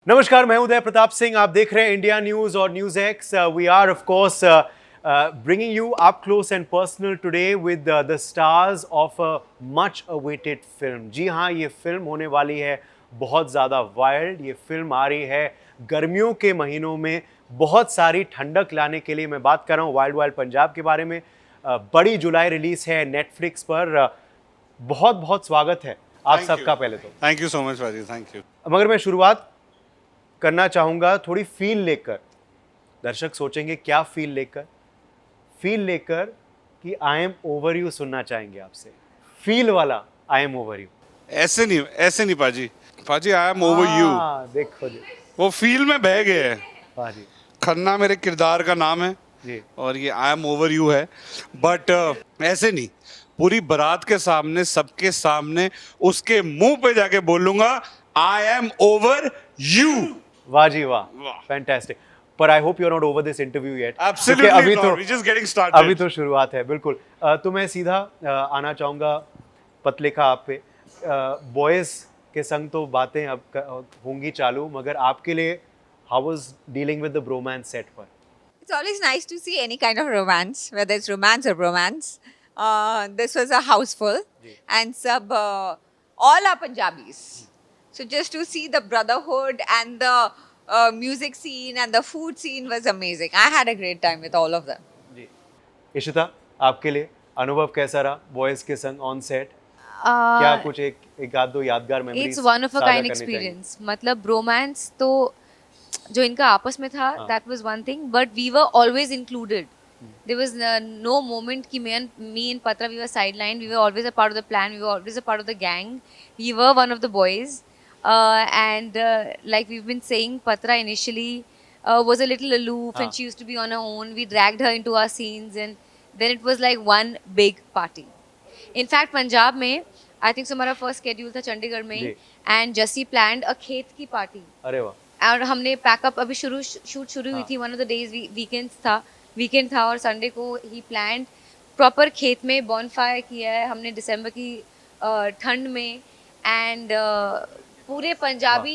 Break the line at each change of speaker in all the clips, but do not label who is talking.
नमस्कार, मैं उदय प्रताप सिंह। आप देख रहे हैं इंडिया न्यूज और News X. We are of course bringing you up close and personal today with the stars of a much awaited film। जी हाँ, ये फिल्म होने वाली है बहुत ज़्यादा वाइल्ड। ये फिल्म आ रही है गर्मियों के महीनों में बहुत सारी ठंडक लाने के लिए। मैं बात कर रहा हूँ वाइल्ड वाइल्ड पंजाब के बारे में। बड़ी जुलाई रिलीज है नेटफ्लिक्स पर। बहुत बहुत स्वागत है आप सबका। पहले तो
थैंक यू सो मच भाजी, थैंक यू।
मगर मैं शुरुआत करना चाहूंगा थोड़ी फील लेकर। दर्शक सोचेंगे क्या फील लेकर? फील लेकर कि आई एम ओवर यू सुनना चाहेंगे आपसे। फील वाला आई एम ओवर यू।
ऐसे नहीं पाजी। पाजी आई एम ओवर यू,
देखो जी,
वो फील में बह गए हैं।
पाजी
खन्ना मेरे किरदार का नाम है
जी।
और ये आई एम ओवर यू है। बट ऐसे नहीं, पूरी बारात के सामने, सबके सामने उसके मुंह पे जाके बोलूंगा आई एम ओवर यू।
वाह जी वाह,
वाह।
फैंटास्टिक। पर I hope you are not over this interview yet.
Absolutely
अभी
not.
तो
We're just getting started.
अभी तो शुरुआत है, बिल्कुल। तो मैं सीधा आना चाहूंगा पतलेखा आप पे। बॉयज के संग तो बातें अब होंगी चालू, मगर आपके लिए how was dealing with the bromance set पर?
It's always nice to see any kind of romance, whether it's romance or bromance. This was a house full, and all are Punjabis. So just to see the brotherhood and the music scene and the food scene was amazing. I had a great time with all of them.
जी, इशिता, आपके लिए अनुभव कैसा रहा boys के संग on set? क्या कुछ एक आध दो यादगार memories
it's one of a kind experience. मतलब रोमांस तो जो इनका आपस में था, that was one thing, but we were always included. There was no moment कि me and Patra we were sideline. We were always a part of the plan, we were always a part of the gang, we were one of the boys. And like we've been saying, Patra initially was a little aloof and she used to be on her own. We dragged her into our scenes and then it was like one big party. In fact, Punjab में I think so हमारा first schedule था चंडीगढ़ में ही, and जसी planned अ खेत की party.
अरे वाह।
और हमने पैकअप अभी शूट शुरू हुई थी, one of the days weekend था और संडे को ही प्लान्ड प्रॉपर खेत में बॉनफायर किया है हमने दिसंबर की ठंड में। एंड पूरे पंजाबी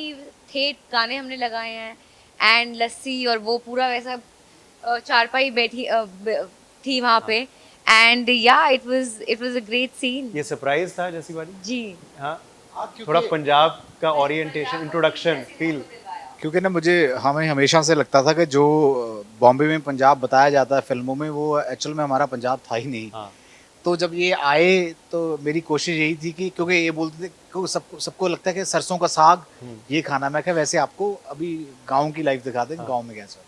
ठेठ गाने हमने लगाए हैं एंड लस्सी और वो पूरा वैसा चारपाई बैठी थी वहाँ पे। एंड या it was a great scene.
ये सरप्राइज था जैसी वाली
जी
हाँ। थोड़ा पंजाब का ओरिएंटेशन, इंट्रोडक्शन, फील।
क्योंकि ना हमें हमेशा से लगता था कि जो बॉम्बे में पंजाब बताया जाता है फिल्मों में, वो एक्चुअल में हमारा पंजाब था ही नहीं।
हाँ।
तो जब ये आए तो मेरी कोशिश यही थी कि, क्योंकि ये बोलते थे कि सबको लगता है कि सरसों का साग ये खाना। मैं क्या, वैसे आपको अभी गांव की लाइफ दिखा दें, गांव में कैसा।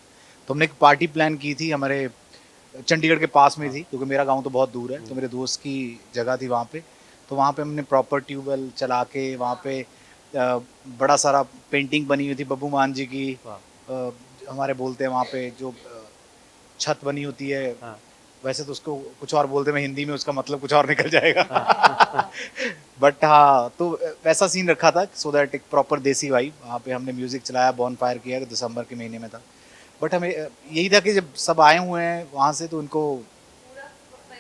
तो हमने एक पार्टी प्लान की थी, हमारे चंडीगढ़ के पास में थी, क्योंकि मेरा गांव तो बहुत दूर है। तो मेरे दोस्त की जगह थी वहाँ पे। तो वहाँ पे हमने प्रॉपर ट्यूबवेल चला के, वहाँ पे बड़ा सारा पेंटिंग बनी हुई थी बब्बू मान जी की। हमारे बोलते हैं वहाँ पे जो छत बनी होती है, वैसे तो उसको कुछ और बोलते हैं, मैं हिंदी में उसका मतलब कुछ और निकल जाएगा। बट हाँ, तो वैसा सीन रखा था सो दैट एक प्रॉपर देसी वाइब। वहाँ पे हमने म्यूजिक चलाया, बॉनफायर किया, दिसंबर के महीने में था। बट हमें यही था कि जब सब आए हुए हैं वहाँ से तो उनको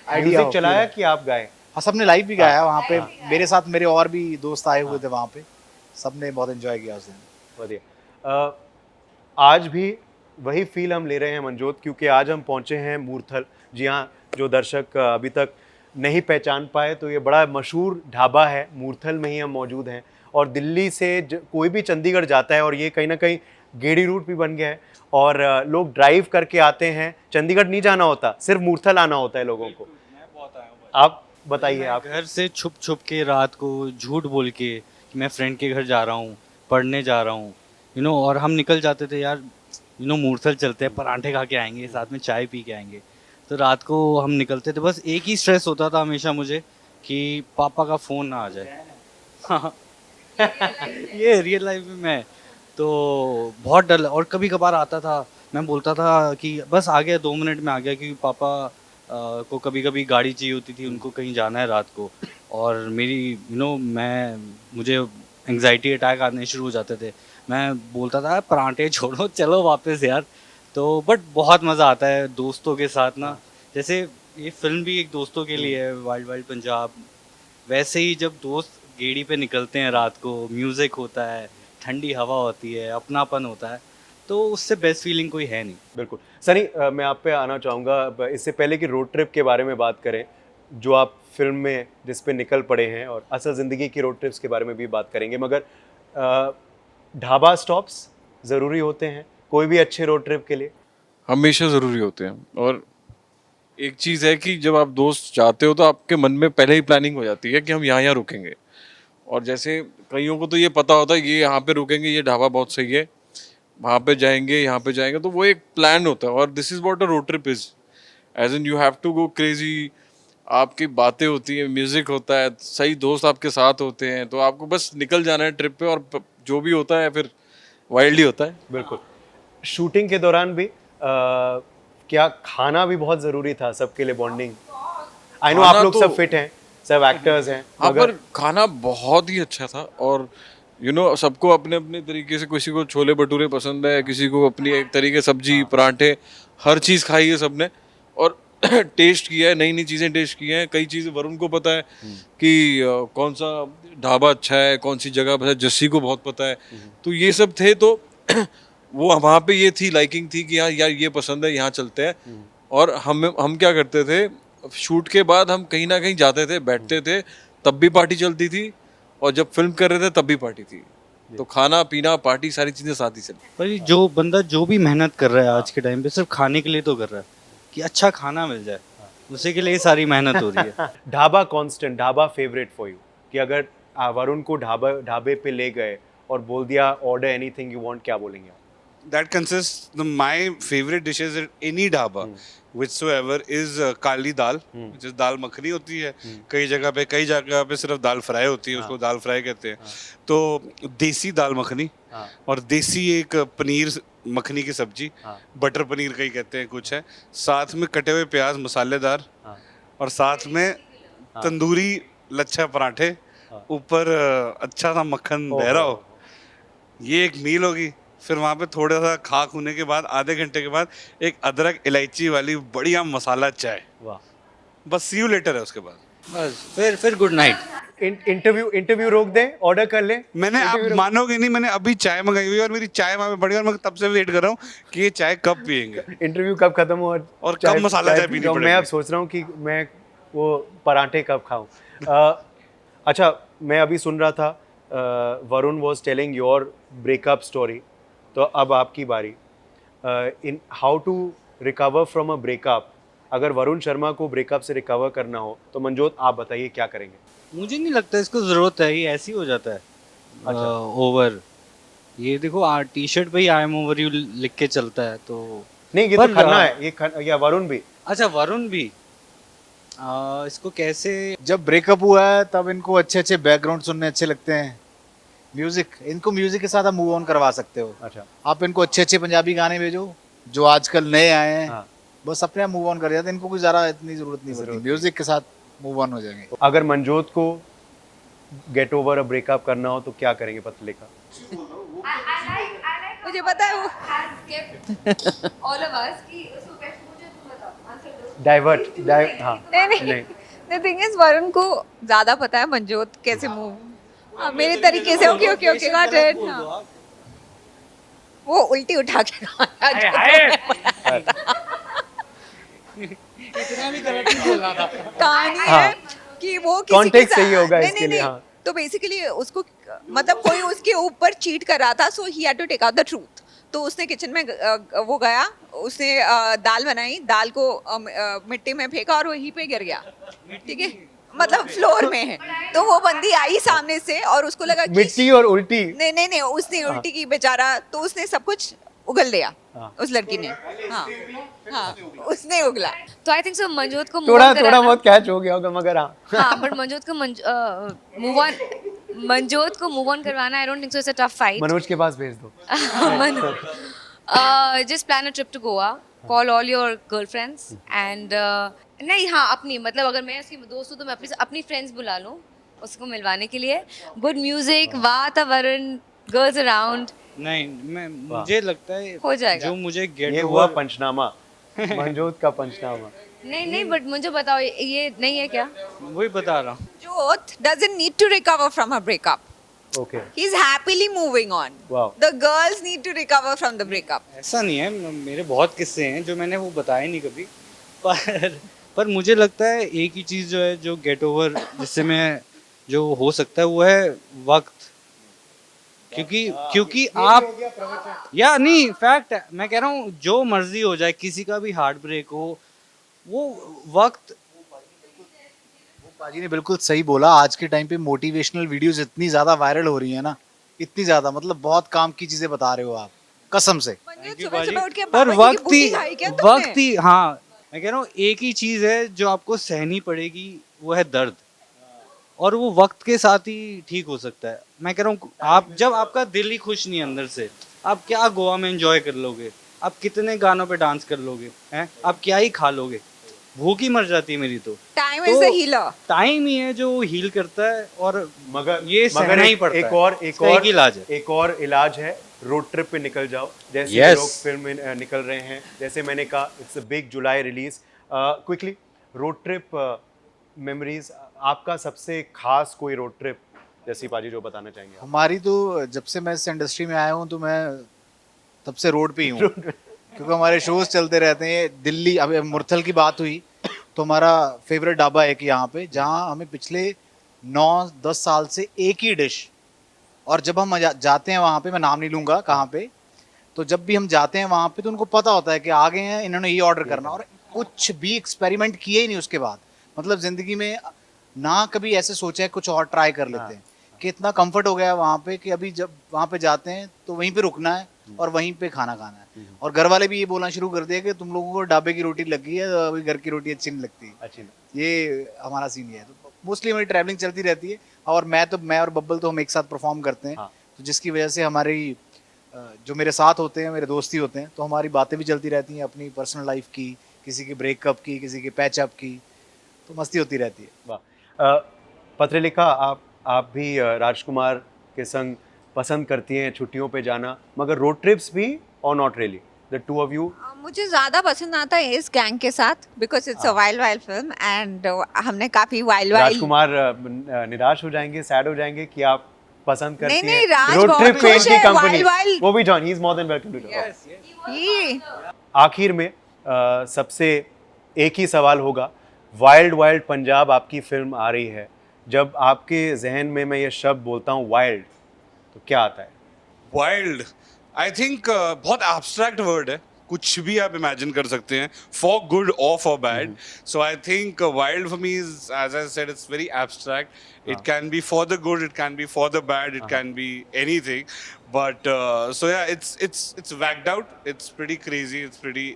आइडिया
म्यूजिक चलाया कि आप गाए?
हाँ, सबने लाइव भी गाया वहाँ पे। मेरे साथ मेरे और भी दोस्त आए हुए थे वहाँ पे, सबने बहुत एंजॉय किया उस दिन।
बढ़िया। आज भी वही फील हम ले रहे हैं मनजोत, क्योंकि आज हम पहुँचे हैं मूर्थल। जी हाँ, जो दर्शक अभी तक नहीं पहचान पाए तो ये बड़ा मशहूर ढाबा है, मूर्थल में ही हम मौजूद हैं। और दिल्ली से कोई भी चंडीगढ़ जाता है, और ये कहीं ना कहीं गेड़ी रूट भी बन गया है, और लोग ड्राइव करके आते हैं। चंडीगढ़ नहीं जाना होता, सिर्फ मूर्थल आना होता है लोगों को। आप बताइए। आप
घर से छुप छुप के रात को झूठ बोल के कि मैं फ्रेंड के घर जा रहा हूँ, पढ़ने जा रहा हूँ, और हम निकल जाते थे यार, मूर्थल चलते हैं, पराठे खा के आएंगे, साथ में चाय पी के आएंगे। तो रात को हम निकलते थे, बस एक ही स्ट्रेस होता था हमेशा मुझे कि पापा का फ़ोन ना आ जाए। हाँ ये रियल लाइफ में मैं तो बहुत डर। और कभी कभार आता था, मैं बोलता था कि बस आ गया, 2 मिनट में आ गया, क्योंकि पापा को कभी कभी गाड़ी चाहिए होती थी, उनको कहीं जाना है रात को। और मेरी मुझे एंग्जाइटी अटैक आने शुरू हो जाते थे। मैं बोलता था पराठे छोड़ो, चलो वापस यार। तो बट बहुत मज़ा आता है दोस्तों के साथ ना। जैसे ये फिल्म भी एक दोस्तों के लिए है, वाइल्ड वाइल्ड पंजाब। वैसे ही जब दोस्त गेड़ी पे निकलते हैं रात को, म्यूज़िक होता है, ठंडी हवा होती है, अपनापन होता है, तो उससे बेस्ट फीलिंग कोई है नहीं।
बिल्कुल सनी, मैं आप पे आना चाहूँगा। इससे पहले कि रोड ट्रिप के बारे में बात करें, जो आप फिल्म में जिस पे निकल पड़े हैं, और असल ज़िंदगी की रोड ट्रिप्स के बारे में भी बात करेंगे, मगर ढाबा स्टॉप्स ज़रूरी होते हैं कोई भी अच्छे रोड ट्रिप के लिए?
हमेशा ज़रूरी होते हैं। और एक चीज़ है कि जब आप दोस्त जाते हो तो आपके मन में पहले ही प्लानिंग हो जाती है कि हम यहाँ रुकेंगे। और जैसे कईयों को तो ये पता होता है ये यहाँ पे रुकेंगे, ये ढाबा बहुत सही है, वहाँ पे जाएंगे, यहाँ पे जाएंगे, तो वो एक प्लान होता है। और this is what a road trip is, as in you have to go crazy. आपकी बातें होती हैं, म्यूज़िक होता है, सही दोस्त आपके साथ होते हैं, तो आपको बस निकल जाना है ट्रिप पे, और जो भी होता है फिर वाइल्ड ही होता है।
बिल्कुल। शूटिंग के दौरान भी क्या खाना भी बहुत ज़रूरी था सबके लिए, बॉन्डिंग? आई नो आप
खाना
लोग
तो-
सब फिट हैं, सब एक्टर्स हैं,
हाँ,
मगर
पर खाना बहुत ही अच्छा था। और सबको अपने अपने तरीके से, किसी को छोले भटूरे पसंद है, किसी को अपनी एक तरीके सब्जी, पराठे, हर चीज़ खाई है सबने। और टेस्ट किया है, नई नई चीज़ें टेस्ट की हैं। कई चीज़ें वरुण को पता है कि कौन सा ढाबा अच्छा है, कौन सी जगह पता है, जस्सी को बहुत पता है। तो ये सब थे, तो वो वहाँ पे ये थी, लाइकिंग थी कि हाँ यार ये पसंद है, यहाँ चलते हैं। और हम क्या करते थे, शूट के बाद हम कहीं ना कहीं जाते थे, बैठते थे, तब भी पार्टी चलती थी, और जब फिल्म कर रहे थे तब भी पार्टी थी। तो खाना पीना पार्टी सारी चीज़ें साथ ही चलती।
पर ये जो बंदा जो भी मेहनत कर रहा है आज के टाइम पे, सिर्फ खाने के लिए तो कर रहा है कि अच्छा खाना मिल जाए, उसी के लिए ये सारी मेहनत हो रही है।
Dhaba constant, dhaba favourite for you, कि अगर वरुण को ढाबे पे ले गए और बोल दिया ऑर्डर एनीथिंग यू वांट, क्या बोलेंगे आप?
That consists my favorite dishes at any dhaba whichsoever is काली दाल, जिस दाल मखनी होती है। कई जगह पे सिर्फ दाल फ्राई होती है, उसको दाल फ्राई कहते हैं। तो देसी दाल मखनी, और देसी एक पनीर मखनी की सब्जी, बटर पनीर कई कहते हैं कुछ है, साथ में कटे हुए प्याज मसालेदार, और साथ में तंदूरी लच्छा पराठे, ऊपर अच्छा सा मक्खन बह रहा हो। ये एक मील होगी। फिर वहाँ पे थोड़ा सा खाक होने के बाद, आधे घंटे के बाद, एक अदरक इलायची वाली बढ़िया मसाला चाय।
वाह।
बस सी यू लेटर है उसके बाद।
बस फिर गुड नाइट।
इंटरव्यू रोक दें, ऑर्डर कर लें?
मैंने, आप मानोगे नहीं, मैंने अभी चाय मंगाई हुई है और मेरी चाय वहाँ पे पड़ी है, और मैं तब से वेट कर रहा हूँ कि ये चाय कब पियेंगे
इंटरव्यू कब खत्म हो
और कब मसाला चाय पीनी
मैं
पड़ेगी।
अब सोच रहा हूँ कि मैं वो पराठे कब खाऊं। अच्छा, मैं अभी सुन रहा था, Varun was telling your breakup story, तो अब आपकी बारी। In how to recover from a breakup, अगर वरुण शर्मा को ब्रेकअप से रिकवर करना हो तो मंजोत आप बताइए क्या करेंगे?
मुझे नहीं लगता इसको जरूरत है, ये ऐसे ही हो जाता है।
अच्छा।
ओवर, ये देखो टी शर्ट पे ही आई एम ओवर यू लिख के चलता है, तो
नहीं, ये तो
पर,
खन्ना है, या वरुण भी?
अच्छा वरुण भी इसको कैसे,
जब ब्रेकअप हुआ है तब इनको अच्छे अच्छे बैकग्राउंड सुनने अच्छे लगते हैं, म्यूजिक, इनको म्यूजिक के साथ आप मूव ऑन करवा सकते हो।
अच्छा।
आप इनको अच्छे अच्छे पंजाबी गाने भेजो जो आजकल नए आए हैं,
हाँ।
बस अपने आप मूव ऑन कर जाते हैं, इनको कोई ज़्यादा इतनी ज़रूरत नहीं पड़ती, म्यूजिक के साथ मूव ऑन हो जाएंगे।
अगर मंजोत को गेट ओवर अ ब्रेकअप करना हो तो क्या करेंगे पतले का?
मुझे पता है वो
all of us कि उसको question पूछे, तुम बताओ, answer दो।
डाइवर्ट, हाँ।
नहीं, the thing is वरुण को ज्यादा पता है मंजोत कैसे मूव, मेरे तरीके से। Okay okay okay got it. वो उल्टी उठा के कहानी है कि वो किसी
Context
के साथ-
सही होगा
नहीं,
इसके
नहीं,
लिए,
नहीं।
हाँ।
तो बेसिकली उसको, मतलब कोई उसके ऊपर चीट कर रहा था, so he had to take out the truth. तो उसने किचन में वो गया, उसने दाल बनाई, दाल को मिट्टी में फेंका और वहीं पे गिर गया, ठीक है, मतलब फ्लोर में है। तो वो बंदी आई सामने से और उसको लगा कि
मिट्टी और उल्टी।
नहीं नहीं नहीं, उसने उल्टी की बेचारा, तो उसने सब कुछ उगल दिया
हाँ।
उस लड़की ने। हाँ हाँ, उसने उगला।
तो आई थिंक सो मंजोत को
थोड़ा बहुत कैच हो गया होगा, मगर हाँ।
हाँ, बट मंजोत को मंजोत को मूव ऑन करवाना, I don't think so it's a tough fight.
Manoj के पास भेज दो।
Just plan a trip to Goa, call all your girlfriends and नहीं, हाँ अपनी, मतलब अगर मैं उसकी दोस्त हूँ तो मैं अपनी फ्रेंड्स बुला लूँ उसको मिलवाने के लिए। गुड म्यूजिक, वातावरण, गर्ल्स अराउंड,
नहीं मुझे लगता है
हो जाएगा।
जो मुझे गेट
ये हुआ पंचनामा, मंजोत का पंचनामा।
नहीं बट मुझे बताओ, ये नहीं है क्या?
वही बता रहा हूँ।
Jyoth doesn't need to recover from her breakup.
Okay.
He's happily moving on.
Wow.
The girls need to recover from the breakup.
ऐसा नहीं है, मेरे बहुत किस्से हैं जो मैंने वो बताए नहीं कभी, पर मुझे लगता है एक ही चीज़ जो है जो गेट ओवर जिससे मैं जो हो सकता है वो है वक्त, क्योंकि आप या नहीं फैक्ट है, मैं कह रहा हूँ जो मर्जी हो जाए, किसी का भी हार्ट ब्रेक हो, वो वक्त।
पाजी ने बिल्कुल सही बोला। आज के टाइम पे मोटिवेशनल वीडियोस इतनी ज्यादा वायरल हो रही है ना, इतनी ज्यादा, मतलब बहुत काम की चीजें बता रहे हो आप, कसम से।
मंजू, सुबह उठ के
पर
बाबा जी की
वक्त
बूटी
ही
खाई क्या तुमने?
वक्त ही हाँ, मैं कह रहा हूँ एक ही चीज है जो आपको सहनी पड़ेगी, वो है दर्द, और वो वक्त के साथ ही ठीक हो सकता है। मैं कह रहा हूँ आप जब आपका दिल ही खुश नहीं है अंदर से, आप क्या गोवा में एंजॉय कर लोगे, आप कितने गानों पे डांस कर लोगे हैं, आप क्या ही खा लोगे, भूख ही मर जाती है मेरी तो।
Time is the healer.
Time ही है जो हील करता है, और
मगर
ये सहना ही पड़ता
एक
है।
और
इसका एक ही इलाज है।
एक और इलाज है, रोड ट्रिप पे निकल जाओ। जैसे
Yes.
लोग फिल्म में निकल रहे हैं, जैसे मैंने कहा it's a big July release. Quickly road trip memories, आपका सबसे खास कोई रोड ट्रिप जैसी पाजी जो बताना चाहेंगे आप?
हमारी तो जब से मैं इस इंडस्ट्री में आया हूँ तो मैं तब से रोड पे ही हूँ, क्योंकि हमारे शोज चलते रहते हैं। दिल्ली, अब मुरथल की बात हुई तो हमारा फेवरेट ढाबा है कि यहाँ पे, जहाँ हमें पिछले 9-10 साल से एक ही डिश, और जब हम जाते हैं वहाँ पे, मैं नाम नहीं लूँगा कहाँ पे, तो जब भी हम जाते हैं वहाँ पे तो उनको पता होता है कि आ गए हैं, इन्होंने ये ऑर्डर करना, और कुछ भी एक्सपेरिमेंट किए ही नहीं उसके बाद। मतलब ज़िंदगी में ना कभी ऐसे सोचा है कुछ और ट्राई कर लेते हैं, कि इतना कंफर्ट हो गया है वहाँ पे कि अभी जब वहाँ पे जाते हैं तो वहीं पे रुकना है और वहीं पे खाना खाना है। और घर वाले भी ये बोलना शुरू कर दिया कि तुम लोगों को ढाबे की रोटी लगी है, अभी घर की रोटी अच्छी नहीं लगती।
अच्छी
ये हमारा सीन ये है। तो मोस्टली हमारी ट्रैवलिंग चलती रहती है, और मैं और बब्बल तो हम एक साथ परफॉर्म करते हैं,
हाँ।
तो जिसकी वजह से हमारी जो मेरे साथ होते हैं, मेरे दोस्ती होते हैं, तो हमारी बातें भी चलती रहती हैं अपनी पर्सनल लाइफ की, किसी की ब्रेकअप की, किसी की पैचअप की, तो मस्ती होती रहती है।
वाह। पत्रलेखा, आप भी राजकुमार के संग पसंद करती हैं छुट्टियों पे जाना, मगर रोड ट्रिप्स भी और not really, the two of you?
मुझे ज्यादा पसंद आता है इस गैंग के साथ, because it's a wild wild film, and हमने काफी वाइल्ड वाइल्ड।
राजकुमार निराश हो जाएंगे, सैड हो जाएंगे कि आप पसंद करती
नहीं,
हैं
राज
रोड
बहुत
ट्रिप पे
खुश
इनकी
है,
कंपनी?
wild.
वो भी join, he is more than welcome to
ये
आखिर में सबसे एक ही सवाल होगा, वाइल्ड वाइल्ड पंजाब आपकी फिल्म आ रही है, जब आपके जहन में मैं ये शब्द बोलता हूँ वाइल्ड, तो क्या आता है?
वाइल्ड, आई थिंक बहुत एब्स्ट्रैक्ट वर्ड है, कुछ भी आप इमेजिन कर सकते हैं, फॉर गुड और for bad. So I think wild for me is, as I said, it's very abstract. It can be for the good, it can be for the bad, it can be anything. But so yeah, it's whacked out. It's pretty crazy. It's pretty,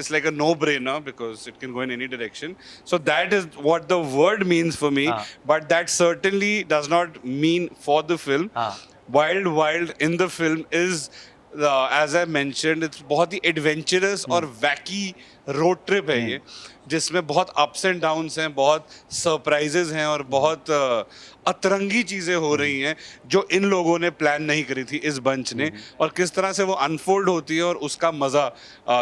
it's like a no-brainer because it can go in any direction. So that is what the word means for me. But that certainly does not mean for the film. Wild in the film is, as I mentioned, it's बहुत ही adventurous और wacky road trip है ये, जिसमें बहुत ups and downs हैं, बहुत surprises हैं और बहुत अतरंगी चीज़ें हो रही हैं जो इन लोगों ने प्लान नहीं करी थी, इस बंच ने, और किस तरह से वो अनफोल्ड होती है और उसका मज़ा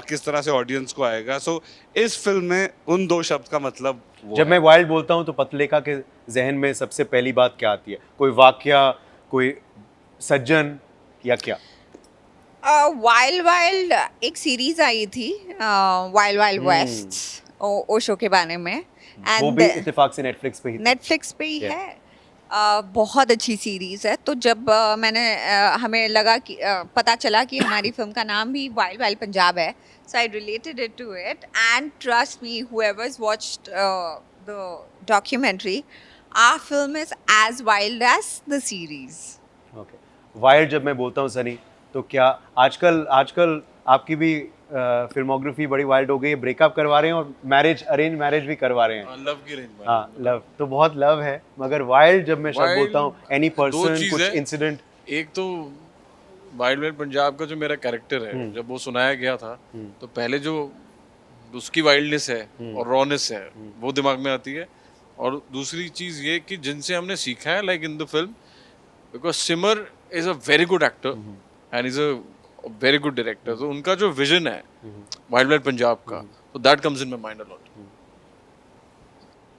किस तरह से ऑडियंस को आएगा। सो इस फिल्म में उन दो शब्द का मतलब
जब मैं वाइल्ड बोलता हूँ तो पत्रलेखा के जहन में सबसे पहली बात क्या आती है? कोई वाकया, कोई सज्जन, या क्या?
वाइल्ड वाइल्ड एक सीरीज आई थी, वाइल्ड वाइल्ड वेस्ट, ओशो के बारे में,
वो भी इत्तेफाक से नेटफ्लिक्स पे ही थी।
नेटफ्लिक्स पे ही
Yeah.
है। बहुत अच्छी सीरीज है। तो जब हमें लगा कि पता चला कि हमारी फिल्म का नाम भी वाइल्ड वाइल्ड पंजाब है, so I related it to it, and trust me, whoever's watched the documentary, our film is as wild as the series.
Okay, wild जब मैं बोलता हूँ सनी, तो क्या आजकल आपकी भी फिल्मोग्राफी बड़ी वाइल्ड हो गई है, ब्रेकअप करवा रहे हैं और मैरिज, अरेंज मैरिज भी करवा रहे हैं।
लव की रेंज में।
हाँ, लव तो बहुत लव है, मगर वाइल्ड जब मैं शब्द
Wild
बोलता हूँ, एनी
दो
पर्सन,
चीज़
कुछ
है।
इंसिडेंट।
एक तो वाइल्ड वाइल्ड पंजाब का जो मेरा कैरेक्टर है, जब वो सुनाया गया था, तो पहले जो उसकी वाइल्डनेस है और रॉनेस है वो दिमाग में आती है, और दूसरी चीज़ ये कि जिनसे हमने सीखा है, like in the film, because Simar is a very good actor and is a very good director, तो उनका जो विजन है वाइल्ड वाइल्ड पंजाब का, तो that comes in my mind a lot.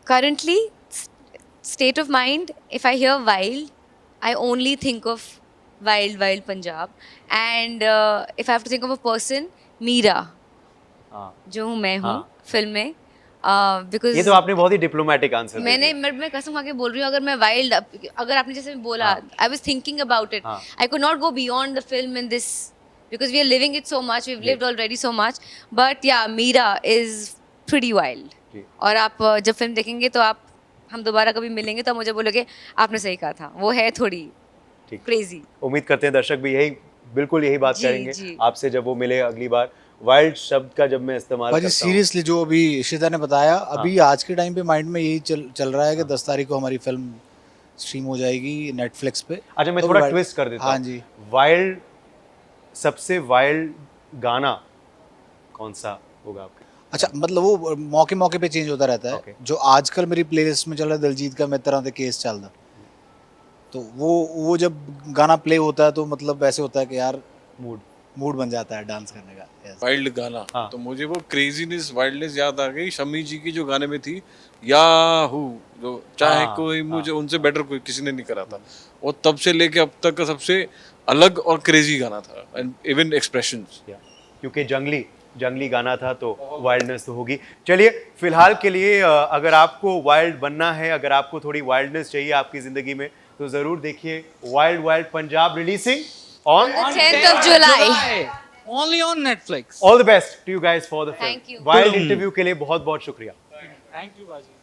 Currently, state of mind, if I hear wild, I only think of wild, wild Punjab. And if I have to think of a person, Meera,
हाँ,
जो हूँ मैं हूँ
हाँ।
Film में. Because
ये तो आपने बहुत ही डिप्लोमेटिक आंसर
मैं कसम खा के बोल रही हूँ, अगर मैं वाइल्ड, अगर आपने जैसे बोला, I was thinking about it,
हाँ।
I could not go beyond the film in this because we are living it so much, we have lived already so much. But yeah, Meera is pretty wild.
जी।
और आप जब film देखेंगे तो आप, हम दोबारा कभी मिलेंगे तो मुझे बोलोगे आपने सही कहा था, वो है थोड़ी
ठीक।
क्रेजी.
उम्मीद करते हैं दर्शक भी बिल्कुल यही बात
जी,
करेंगे
जी।
आपसे जब वो मिले अगली बार. वाइल्ड शब्द का जब मैं इस्तेमाल
भाजी
करता हूँ,
सीरियसली जो अभी इशिता ने बताया, अभी आज के टाइम पे माइंड में यही चल रहा है कि 10 तारीख को हमारी फिल्म स्ट्रीम हो जाएगी नेटफ्लिक्स पे.
अच्छा मैं
तो
थोड़ा
वाइल्ड-
ट्विस्ट कर देता
हाँ
हूँ.
जी.
वाइल्ड, सबसे वाइल्ड गाना कौन सा होगा आपका?
अच्छा, मतलब वो मौके मौके पे चेंज होता रहता है.
Okay.
जो आजकल मेरी प्लेलिस्ट में चल रहा है दिलजीत का मैं तरह दे केस चलदा, तो वो जब गाना प्ले होता है तो मतलब ऐसे होता है कि यार मूड बन जाता है डांस करने का. Yes.
वाइल्ड गाना,
हाँ।
तो मुझे वो क्रेजीनेस वाइल्डनेस याद आ गई शम्मी जी की जो गाने में थी, याहू, जो चाहे
हाँ,
कोई मुझे उनसे बेटर कोई किसी ने नहीं करा था. वो तब से लेके अब तक का सबसे अलग और क्रेजी गाना था, एंड इवन एक्सप्रेशंस.
क्योंकि जंगली गाना था तो वाइल्डनेस तो होगी. चलिए फिलहाल के लिए अगर आपको वाइल्ड बनना है, अगर आपको थोड़ी वाइल्डनेस चाहिए आपकी जिंदगी में, तो जरूर देखिए wild wild Punjab, releasing on
10th of July.
Only on Netflix.
All the best to you guys for the
Thank
film.
you.
Wild interview के लिए बहुत बहुत शुक्रिया.
Thank you, Baji.